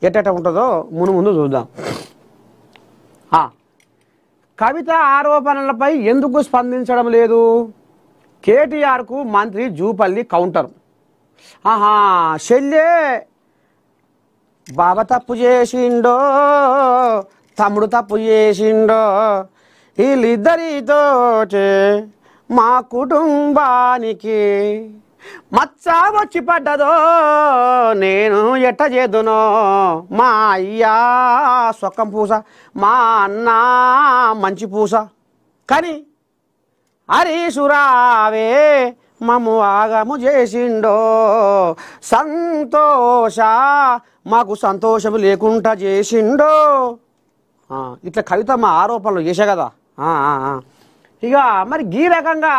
ఎట్ట ఉంటుందో ముందు చూద్దాం. కవిత ఆరోపణలపై ఎందుకు స్పందించడం లేదు? కేటీఆర్కు మంత్రి జూపల్లి కౌంటర్. చెల్లె బావ తప్పు చేసిండో తమ్ముడు తప్పు చేసిండో వీళ్ళిద్దరితోటే మా కుటుంబానికి మచ్చ వచ్చి పడ్డదో నేను ఎట్ట చేదునో మా అయ్యా సొక్కం పూస మా అన్న మంచి పూస కానీ హరీషురావే మమ్ము ఆగము చేసిండో సంతోష మాకు సంతోషం లేకుండా చేసిండో. ఇట్లా కవిత మా ఆరోపణలు చేసా కదా. ఇక మరి ఈ రకంగా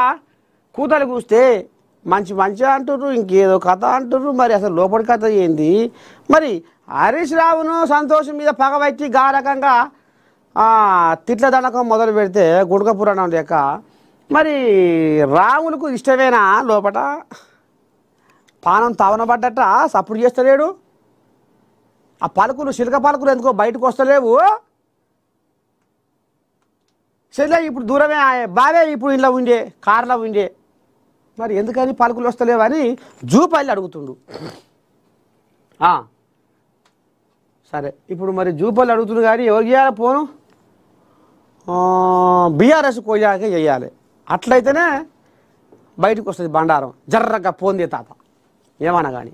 కూతలు కూస్తే మంచి మంచి అంటుర్రు, ఇంకేదో కథ అంటుర్రు. మరి అసలు లోపలి కథ ఏంది? మరి హరీష్ రావును సంతోషం మీద పగబట్టి గా రకంగా తిట్ల దండకం మొదలు పెడితే గుడక పురాణం లేక మరి రాములకు ఇష్టమేనా లోపట? పానం తవనబడ్డట సప్పుడు చేస్తలేడు. ఆ పలుకులు చిలక పలుకులు ఎందుకో బయటకు వస్తలేవు. సరే ఇప్పుడు దూరమే బావే ఇప్పుడు ఇంట్లో ఉండే కార్లో ఉండే మరి ఎందుకని పలుకులు వస్తలేవని జూపల్లి అడుగుతుండు. సరే ఇప్పుడు మరి జూపల్లి అడుగుతుండు కానీ ఎవరు చేయాలి పోను? బీఆర్ఎస్ కోయాక చేయాలి. అట్లయితేనే బయటకు వస్తుంది బండారం. జర్రగా పోందే తాత ఏమన్నా కానీ.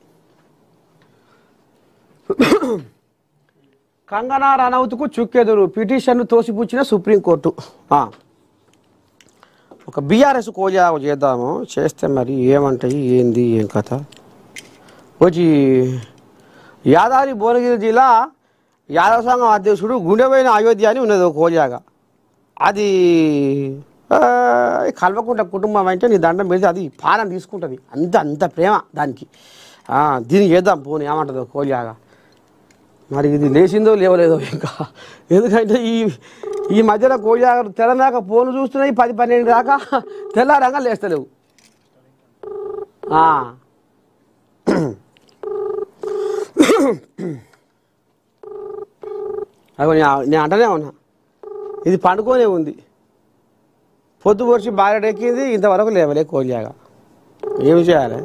కంగనా రనౌత్కు చుక్కెదురు పిటిషన్ను తోసిపుచ్చిన సుప్రీంకోర్టు. ఒక బీఆర్ఎస్ కోజా చేద్దాము చేస్తే మరి ఏమంటాయి ఏంది ఏం కథ? వచ్చి యాదాద్రి భువనగిరి జిల్లా యాదవ సంఘం అధ్యక్షుడు గుండెపోయిన అయోధ్య అని ఉన్నది ఒక కోజాగా. అది కల్వకుంట కుటుంబం అంటే నీ దండం పెడితే అది పాలన తీసుకుంటుంది. అంత ప్రేమ దానికి. దీనికి చేద్దాం పోనీ ఏమంటుందో కోజాగా. మరి ఇది లేచిందో లేవలేదో ఇంకా. ఎందుకంటే ఈ మధ్యన కోజాగలు తెల్లదాకా ఫోన్ చూస్తున్నాయి 10-12 దాకా తెల్లారంగా లేస్తలేవు. అవి నేను అంటనే ఉన్నా ఇది పండుకొనే ఉంది. పొద్దు పొడిచి బాగా ఎక్కింది ఇంతవరకు లేవలే కోజాగా. ఏమి చేయాలి?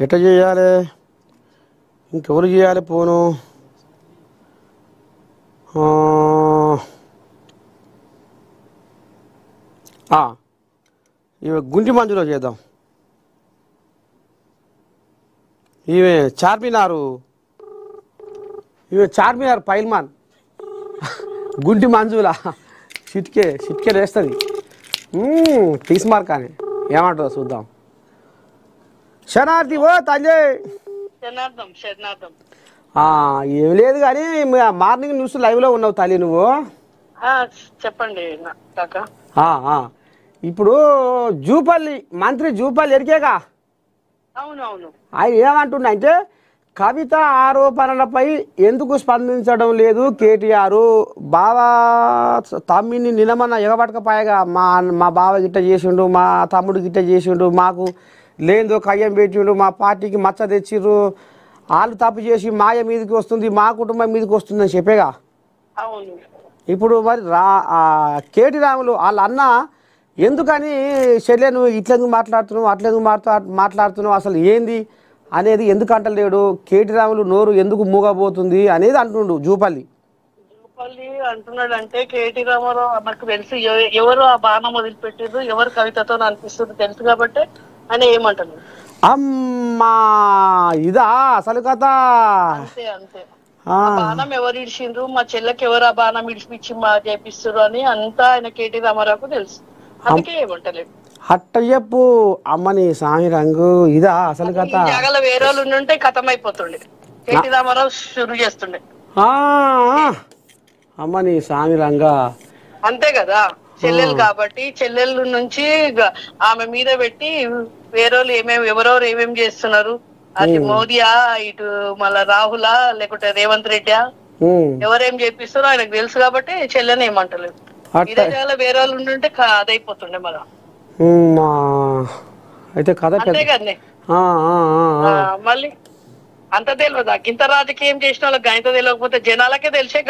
ఎట్లా చేయాలి? ఇంకెవరు చేయాలి పోను? ఇవి గుంటి మంజులో చేద్దాం. ఇవే చార్మినార్ పైల్మాన్ గుంటి మంజులా చిట్కే వేస్తుంది. తీసుమార్క్ అని ఏమంటుందో చూద్దాం. శనార్థి ఓ తల్లి ఏం లేదు కానీ మార్నింగ్ న్యూస్ లైవ్లో ఉన్నావు తల్లి నువ్వు. చెప్పండి. ఇప్పుడు మంత్రి జూపల్లి ఎరికేగా. అవునవును. ఆయన ఏమంటున్నా అంటే కవిత ఆరోపణలపై ఎందుకు స్పందించడం లేదు కేటీఆర్? బావా తమ్మిని నిలమన్న ఎగబట్టకపోయాగా మా బావ గిట్ట చేసిండు, మా తమ్ముడు గిట్ట చేసిండు, మాకు లేదో కయ్యం పెట్టిండు, మా పార్టీకి మచ్చ తెచ్చిర్రు, వాళ్ళు తప్పు చేసి మాయ మీదకి వస్తుంది, మా కుటుంబం మీదకి వస్తుంది అని చెప్పేగా. ఇప్పుడు మరి కేటీ రాములు వాళ్ళ అన్న ఎందుకని చెల్లె నువ్వు ఇట్లెందుకు మాట్లాడుతున్నావు అట్లెందుకు మాట్లాడుతున్నావు అసలు ఏంది అనేది ఎందుకు అంటలేడు? కేటీ రాములు నోరు ఎందుకు మూగబోతుంది అనేది అంటుండు జూపల్లి. అంటున్నాడు అంటే కేటీ రామారావు మనకు తెలుసు ఎవరు ఆ బాణం వదిలిపెట్టారు, ఎవరు కవితతో అనిపిస్తుంది తెలుసు కాబట్టి ఆయన ఏమంటున్నాడు. అమ్మా ఇదా అసలు కథ. అంతే బాణం ఎవరు ఇడిచిండ్రు, మా చెల్లెకి ఎవరు ఆ బాణం ఇడిచిపిచ్చి మా చేపిస్తారు అని అంతా ఆయన కేటీ రామారావుకు తెలుసు. అందుకే ఏమంటలేదు. అట్ట చెప్పు అమ్మని సామి రంగు ఇదా అసలు కథ. జాగాలో వేరే వాళ్ళు ఉంటే కథం అయిపోతుండే. కేటీ రామారావు షురు చేస్తుండే. అమ్మని సామి రంగా అంతే కదా. చెల్లెలు కాబట్టి చెల్లెలు నుంచి ఆమె మీద పెట్టి వేరేళ్ళు ఎవరెవరు ఏమేమి చేస్తున్నారు, అది మోదీయా ఇటు మళ్ళా రాహులా లేకుంటే రేవంత్ రెడ్డియా ఎవరేం చేపిస్తారో ఆయనకు తెలుసు కాబట్టి చెల్లెని ఏమంటలేదు. అట్ట ఇదే జాగాలో వేరే వాళ్ళు ఉండుంటే అదైపోతుండే మన మా అయితే కథ అంతే పెద్ద కదనే ఆ, ఆ, ఆ, ఆ. మళ్ళీ అంత తెలియదా ఇంత రాజకీయం చేసిన వాళ్ళకి ఇంత తెలియకపోతే జనాలకే తెలిసే